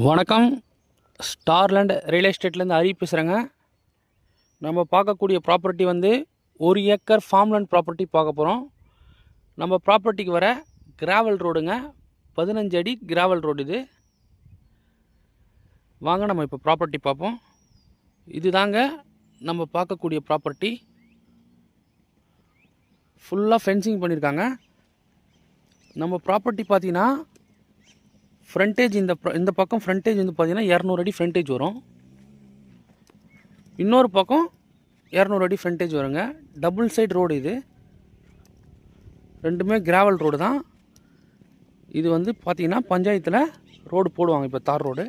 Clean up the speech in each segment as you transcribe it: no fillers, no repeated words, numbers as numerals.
வணக்கம். ஸ்டார்லேண்ட் ரியல் எஸ்டேட்லேருந்து ஹரி பேசுகிறேங்க. நம்ம பார்க்கக்கூடிய ப்ராப்பர்ட்டி வந்து 1 ஏக்கர் ஃபார்ம்லேண்ட் ப்ராப்பர்ட்டி பார்க்க போகிறோம். நம்ம ப்ராப்பர்ட்டிக்கு வர கிராவல் ரோடுங்க, 15 அடி கிராவல் ரோடு. இது வாங்க நம்ம இப்போ ப்ராப்பர்ட்டி பார்ப்போம். இது தாங்க நம்ம பார்க்கக்கூடிய ப்ராப்பர்ட்டி. ஃபுல்லாக ஃபென்சிங் பண்ணியிருக்காங்க. நம்ம ப்ராப்பர்ட்டி பார்த்தீங்கன்னா ஃப்ரண்டேஜ் இந்த பக்கம் ஃப்ரண்டேஜ் வந்து பார்த்தீங்கன்னா 200 அடி ஃப்ரண்டேஜ் வரும். இன்னொரு பக்கம் 200 அடி ஃப்ரண்டேஜ் வருங்க. Double side road. இது ரெண்டுமே கிராவல் ரோடு தான். இது வந்து பார்த்தீங்கன்னா பஞ்சாயத்தில் ரோடு போடுவாங்க. இப்போ தார் ரோடு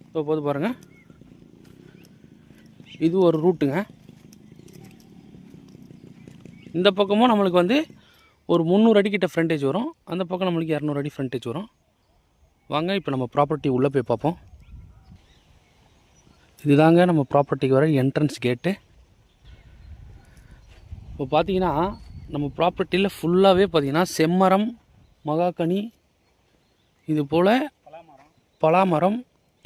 இப்போ போது பாருங்கள். இது ஒரு ரூட்டுங்க. இந்த பக்கமும் நம்மளுக்கு வந்து ஒரு 300 அடிக்கிட்ட ஃப்ரண்டேஜ் வரும். அந்த பக்கம் நம்மளுக்கு 200 அடி ஃப்ரண்டேஜ் வரும். வாங்க இப்போ நம்ம ப்ராப்பர்ட்டி உள்ளே போய் பார்ப்போம். இதுதாங்க நம்ம ப்ராப்பர்ட்டிக்கு வர என்ட்ரன்ஸ் கேட்டு. இப்போ பார்த்தீங்கன்னா நம்ம ப்ராப்பர்ட்டியில் ஃபுல்லாகவே பார்த்தீங்கன்னா செம்மரம், மகாக்கனி, இது போல் பலாமரம்,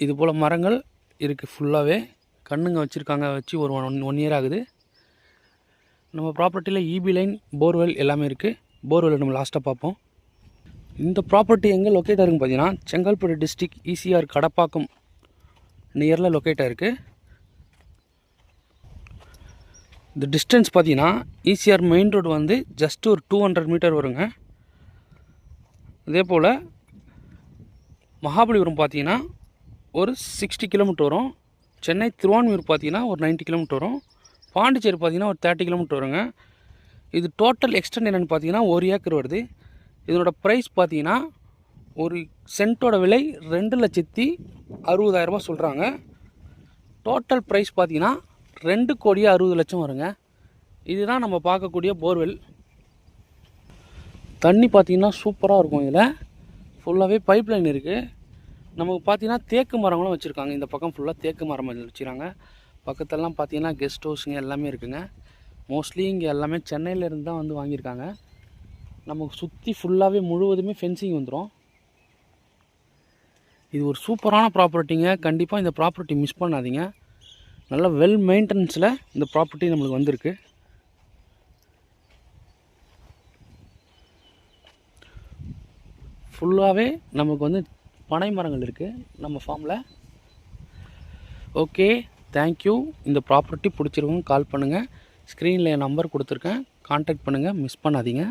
இது போல் மரங்கள் இருக்குது. ஃபுல்லாகவே கண்ணுங்க வச்சுருக்காங்க. வச்சு ஒரு 1 இயர் ஆகுது. நம்ம ப்ராப்பர்ட்டியில் ஈபி லைன், போர்வெல் எல்லாமே இருக்குது. போர்வெல் நம்ம லாஸ்ட்டாக பார்ப்போம். இந்த ப்ராப்பர்ட்டி எங்கே லொக்கேட் ஆகிருக்குன்னு பார்த்தீங்கன்னா செங்கல்பட்டு டிஸ்ட்ரிக்ட் ஈசிஆர் கடப்பாக்கம் நியரில் லொக்கேட் ஆகிருக்கு. இந்த டிஸ்டன்ஸ் பார்த்தீங்கன்னா ஈசிஆர் மெயின் ரோடு வந்து ஜஸ்ட் ஒரு 200 மீட்டர் வருங்க. அதே போல் மகாபலிபுரம் பார்த்தீங்கன்னா ஒரு 60 கிலோமீட்டர் வரும். சென்னை திருவான்மியூர் பார்த்தீங்கன்னா ஒரு 90 கிலோமீட்டர் வரும். பாண்டிச்சேரி பார்த்தீங்கன்னா ஒரு 30 கிலோமீட்டர் வருங்க. இது டோட்டல் எக்ஸ்டெண்ட் என்னென்னு பார்த்தீங்கன்னா 1 ஏக்கர் வருது. இதனோட ப்ரைஸ் பார்த்தீங்கன்னா ஒரு சென்ட்டோட விலை 2,60,000 சொல்கிறாங்க. டோட்டல் ப்ரைஸ் பார்த்தீங்கன்னா 2,60,00,000 வருங்க. இதுதான் நம்ம பார்க்கக்கூடிய போர்வெல். தண்ணி பார்த்தீங்கன்னா சூப்பராக இருக்கும். இதில் ஃபுல்லாகவே பைப் லைன் இருக்குது. நமக்கு பார்த்தீங்கன்னா தேக்கு மரங்களும் வச்சுருக்காங்க. இந்த பக்கம் ஃபுல்லாக தேக்கு மரம் வச்சுருக்காங்க. பக்கத்தெல்லாம் பார்த்தீங்கன்னா கெஸ்ட் ஹவுஸுங்க எல்லாமே இருக்குங்க. மோஸ்ட்லி இங்கே எல்லாமே சென்னையிலேருந்து தான் வந்து வாங்கியிருக்காங்க. நமக்கு சுற்றி ஃபுல்லாகவே முழுவதுமே ஃபென்சிங் வந்துடும். இது ஒரு சூப்பரான ப்ராப்பர்ட்டிங்க. கண்டிப்பாக இந்த ப்ராப்பர்ட்டி மிஸ் பண்ணாதீங்க. நல்ல வெல் மெயின்டெனன்ஸில் இந்த ப்ராப்பர்ட்டி நம்மளுக்கு வந்திருக்கு. ஃபுல்லாகவே நமக்கு வந்து பனை மரங்கள் இருக்குது நம்ம ஃபார்மில். Okay, thank you. இந்த ப்ராப்பர்ட்டி பிடிச்சிருக்கோங்க கால் பண்ணுங்கள். ஸ்க்ரீனில் என் நம்பர் கொடுத்துருக்கேன். கான்டாக்ட் பண்ணுங்கள். மிஸ் பண்ணாதீங்க.